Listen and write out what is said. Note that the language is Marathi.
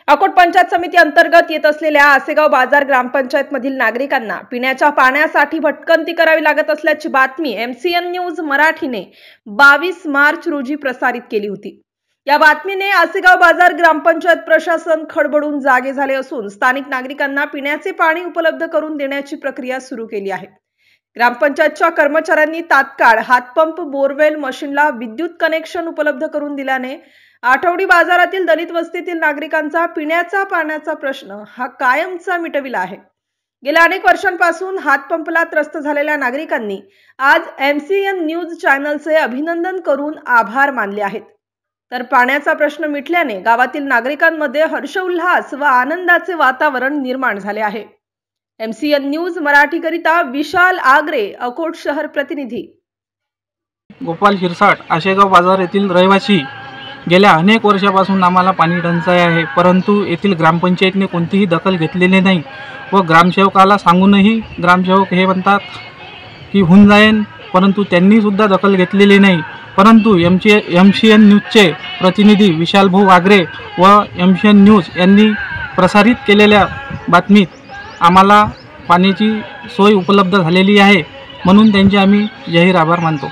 अकोट पंचायत समिती अंतर्गत येत असलेल्या आसेगाव बाजार ग्रामपंचायत मधील नागरिकांना पिण्याच्या पाण्यासाठी भटकंती करावी लागत असल्याची बातमी एमसीएन न्यूज मराठीने 22 मार्च रोजी प्रसारित केली होती। या बातमीने आसेगाव बाजार ग्रामपंचायत प्रशासन खडबडून जागे झाले असून स्थानिक नागरिकांना पिण्याचे पाणी उपलब्ध करून देण्याची प्रक्रिया सुरू केली आहे। ग्रामपंचायतच्या कर्मचाऱ्यांनी तात्काळ हातपंप बोरवेल मशीनला विद्युत कनेक्शन उपलब्ध करून दिल्याने आठवडी बाजारातील दलित वस्तीतील नागरिकांचा पिण्याचा पाण्याचा प्रश्न हा कायमचा मिटविला आहे। गेल्या अनेक वर्षांपासून हातपंपला त्रस्त झालेल्या नागरिकांनी आज एमसीएन न्यूज चॅनलचे अभिनंदन करून आभार मानले आहेत। तर पाण्याचा प्रश्न मिटल्याने गावातील नागरिकांमध्ये हर्षोल्लास व आनंदाचे वातावरण निर्माण झाले आहे। एमसीएन न्यूज मराठीकरिता विशाल आगरे, अकोट शहर प्रतिनिधी। गोपाल शिरसाट, आसेगाव बाजार येथील रहिवासी। गेल्या अनेक वर्षापासून आम्हाला पाणी टंचाई आहे, परंतु येथील ग्रामपंचायतने कोणतीही दखल घेतलेली नाही व ग्रामसेवकाला सांगूनही ग्रामसेवक हे म्हणतात की होऊन जाईल, परंतु त्यांनी सुद्धा दखल घेतलेली नाही। परंतु एमसीएन न्यूजचे प्रतिनिधी विशाल भाऊ आगरे व एमसीएन न्यूज यांनी प्रसारित केलेल्या बातमीत आम्हाला पाण्याची सोय उपलब्ध झालेली आहे, म्हणून त्यांचे आम्ही जाहीर आभार मानतो।